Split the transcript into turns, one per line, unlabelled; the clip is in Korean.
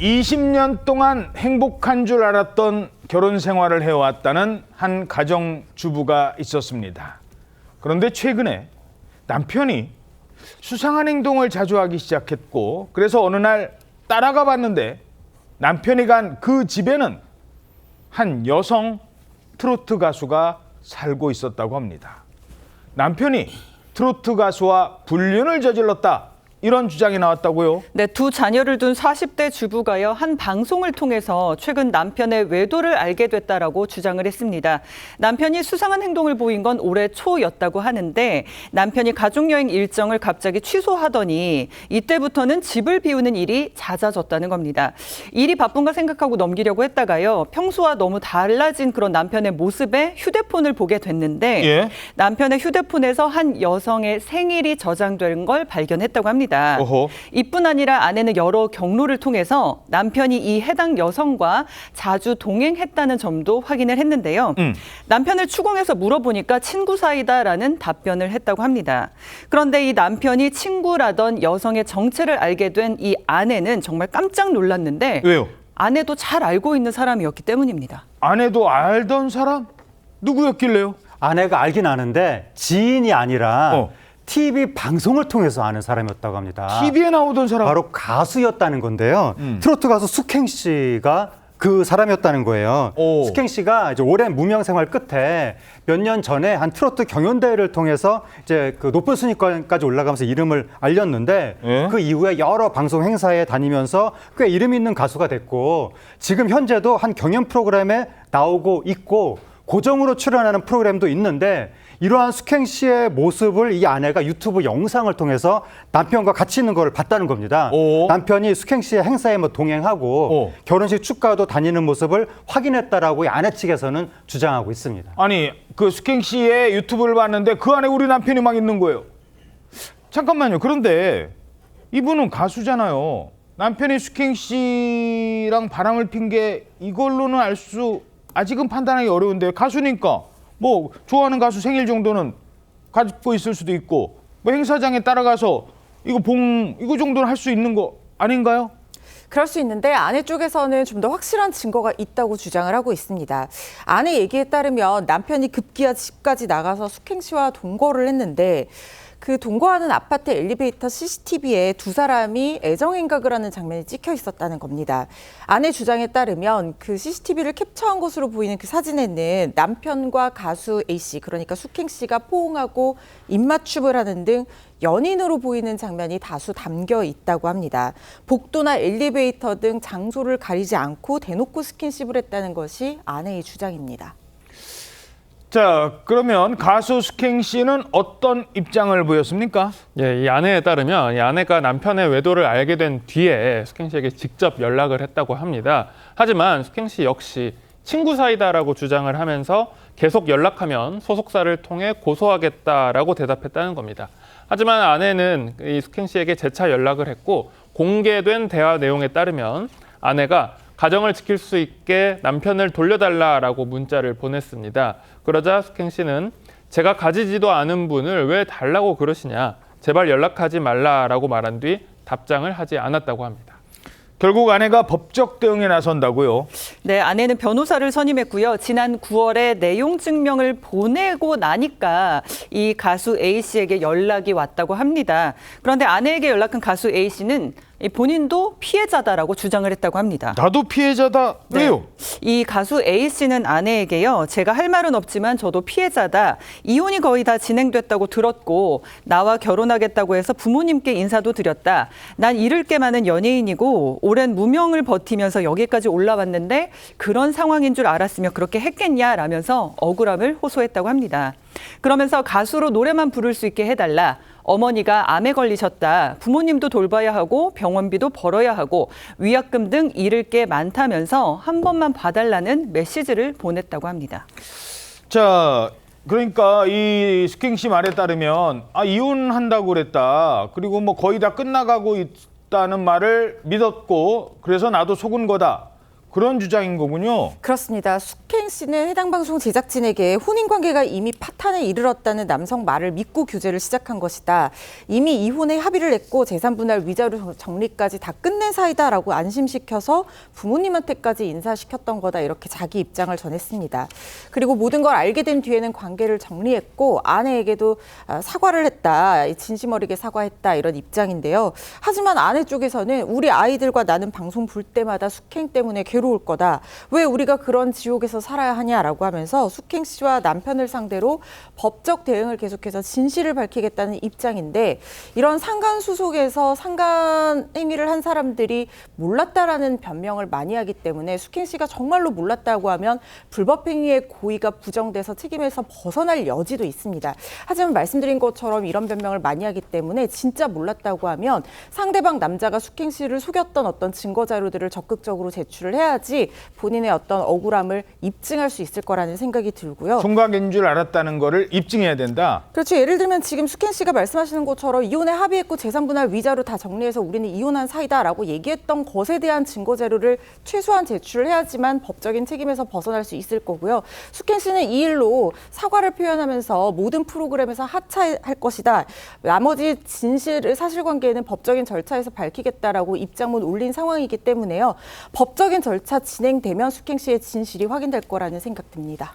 20년 동안 행복한 줄 알았던 결혼 생활을 해왔다는 한 가정주부가 있었습니다. 그런데 최근에 남편이 수상한 행동을 자주 하기 시작했고, 그래서 어느 날 따라가 봤는데 남편이 간 그 집에는 한 여성 트로트 가수가 살고 있었다고 합니다. 남편이 트로트 가수와 불륜을 저질렀다, 이런 주장이 나왔다고요?
네, 두 자녀를 둔 40대 주부가요, 한 방송을 통해서 최근 남편의 외도를 알게 됐다라고 주장을 했습니다. 남편이 수상한 행동을 보인 건 올해 초였다고 하는데, 남편이 가족여행 일정을 갑자기 취소하더니 이때부터는 집을 비우는 일이 잦아졌다는 겁니다. 일이 바쁜가 생각하고 넘기려고 했다가요, 평소와 너무 달라진 그런 남편의 모습에 휴대폰을 보게 됐는데, 남편의 휴대폰에서 한 여성의 생일이 저장된 걸 발견했다고 합니다.
어허.
이뿐 아니라 아내는 여러 경로를 통해서 남편이 이 해당 여성과 자주 동행했다는 점도 확인을 했는데요. 남편을 추궁해서 물어보니까 친구 사이다라는 답변을 했다고 합니다. 그런데 이 남편이 친구라던 여성의 정체를 알게 된 이 아내는 정말 깜짝 놀랐는데,
왜요?
아내도 잘 알고 있는 사람이었기 때문입니다.
아내도 알던 사람? 누구였길래요?
아내가 알긴 아는데 지인이 아니라 TV 방송을 통해서 아는 사람이었다고 합니다.
TV에 나오던 사람?
바로 가수였다는 건데요. 트로트 가수 숙행 씨가 그 사람이었다는 거예요. 숙행 씨가 이제 오랜 무명 생활 끝에 몇 년 전에 한 트로트 경연대회를 통해서 이제 그 높은 순위권까지 올라가면서 이름을 알렸는데, 그 이후에 여러 방송 행사에 다니면서 꽤 이름 있는 가수가 됐고, 지금 현재도 한 경연 프로그램에 나오고 있고 고정으로 출연하는 프로그램도 있는데, 이러한 숙행 씨의 모습을 이 아내가 유튜브 영상을 통해서 남편과 같이 있는 걸 봤다는 겁니다. 남편이 숙행 씨의 행사에 뭐 동행하고 결혼식 축가도 다니는 모습을 확인했다라고 이 아내 측에서는 주장하고 있습니다.
아니, 그 숙행 씨의 유튜브를 봤는데 그 안에 우리 남편이 막 있는 거예요. 잠깐만요. 그런데 이분은 가수잖아요. 남편이 숙행 씨랑 바람을 핀 게 이걸로는 아직은 판단하기 어려운데, 가수니까 뭐 좋아하는 가수 생일 정도는 갖고 있을 수도 있고, 뭐 행사장에 따라가서 이거 정도는 할 수 있는 거 아닌가요?
그럴 수 있는데 아내 쪽에서는 좀 더 확실한 증거가 있다고 주장을 하고 있습니다. 아내 얘기에 따르면 남편이 급기야 집까지 나가서 숙행 씨와 동거를 했는데, 그 동거하는 아파트 엘리베이터 CCTV에 두 사람이 애정행각을 하는 장면이 찍혀 있었다는 겁니다. 아내 주장에 따르면 그 CCTV를 캡처한 것으로 보이는 그 사진에는 남편과 가수 A씨, 그러니까 숙행 씨가 포옹하고 입맞춤을 하는 등 연인으로 보이는 장면이 다수 담겨 있다고 합니다. 복도나 엘리베이터 등 장소를 가리지 않고 대놓고 스킨십을 했다는 것이 아내의 주장입니다.
자, 그러면 가수 숙행 씨는 어떤 입장을 보였습니까?
이 아내에 따르면 이 아내가 남편의 외도를 알게 된 뒤에 숙행 씨에게 직접 연락을 했다고 합니다. 하지만 숙행 씨 역시 친구 사이다라고 주장을 하면서 계속 연락하면 소속사를 통해 고소하겠다라고 대답했다는 겁니다. 하지만 아내는 이 숙행 씨에게 재차 연락을 했고, 공개된 대화 내용에 따르면 아내가 가정을 지킬 수 있게 남편을 돌려달라라고 문자를 보냈습니다. 그러자 숙행 씨는 제가 가지지도 않은 분을 왜 달라고 그러시냐, 제발 연락하지 말라라고 말한 뒤 답장을 하지 않았다고 합니다.
결국 아내가 법적 대응에 나선다고요?
네, 아내는 변호사를 선임했고요. 지난 9월에 내용 증명을 보내고 나니까 이 가수 A씨에게 연락이 왔다고 합니다. 그런데 아내에게 연락한 가수 A씨는 본인도 피해자다라고 주장을 했다고 합니다.
나도 피해자다? 왜요?
네. 이 가수 A씨는 아내에게요, 제가 할 말은 없지만 저도 피해자다. 이혼이 거의 다 진행됐다고 들었고 나와 결혼하겠다고 해서 부모님께 인사도 드렸다. 난 잃을 게 많은 연예인이고 오랜 무명을 버티면서 여기까지 올라왔는데 그런 상황인 줄 알았으면 그렇게 했겠냐라면서 억울함을 호소했다고 합니다. 그러면서 가수로 노래만 부를 수 있게 해달라. 어머니가 암에 걸리셨다. 부모님도 돌봐야 하고 병원비도 벌어야 하고 위약금 등 잃을 게 많다면서 한 번만 봐달라는 메시지를 보냈다고 합니다.
자, 그러니까 이 숙행 씨 말에 따르면 이혼한다고 그랬다. 그리고 뭐 거의 다 끝나가고 있다는 말을 믿었고, 그래서 나도 속은 거다. 그런 주장인 거군요.
그렇습니다. 숙행 씨는 해당 방송 제작진에게 혼인 관계가 이미 파탄에 이르렀다는 남성 말을 믿고 규제를 시작한 것이다. 이미 이혼에 합의를 했고 재산 분할 위자료 정리까지 다 끝낸 사이다라고 안심시켜서 부모님한테까지 인사시켰던 거다. 이렇게 자기 입장을 전했습니다. 그리고 모든 걸 알게 된 뒤에는 관계를 정리했고 아내에게도 사과를 했다. 진심 어리게 사과했다. 이런 입장인데요. 하지만 아내 쪽에서는 우리 아이들과 나는 방송 볼 때마다 숙행 때문에 괴로울 거다. 왜 우리가 그런 지옥에서 살아야 하냐라고 하면서 숙행 씨와 남편을 상대로 법적 대응을 계속해서 진실을 밝히겠다는 입장인데 이런 상간수속에서 상간 행위를 한 사람들이 몰랐다라는 변명을 많이 하기 때문에 숙행 씨가 정말로 몰랐다고 하면 불법 행위의 고의가 부정돼서 책임에서 벗어날 여지도 있습니다. 하지만 말씀드린 것처럼 이런 변명을 많이 하기 때문에 진짜 몰랐다고 하면 상대방 남자가 숙행 씨를 속였던 어떤 증거 자료들을 적극적으로 제출을 해야지 본인의 어떤 억울함을 입증할 수 있을 거라는 생각이 들고요.
총각인 줄 알았다는 거를 입증해야 된다.
그렇죠. 예를 들면 지금 숙행 씨가 말씀하시는 것처럼 이혼에 합의했고 재산 분할 위자료 다 정리해서 우리는 이혼한 사이다라고 얘기했던 것에 대한 증거 자료를 최소한 제출을 해야지만 법적인 책임에서 벗어날 수 있을 거고요. 숙행 씨는 이 일로 사과를 표현하면서 모든 프로그램에서 하차할 것이다. 나머지 진실을 사실관계는 법적인 절차에서 밝히겠다라고 입장문 올린 상황이기 때문에요. 법적인 절차 진행되면 숙행 씨의 진실이 확인될 거라는 생각 듭니다.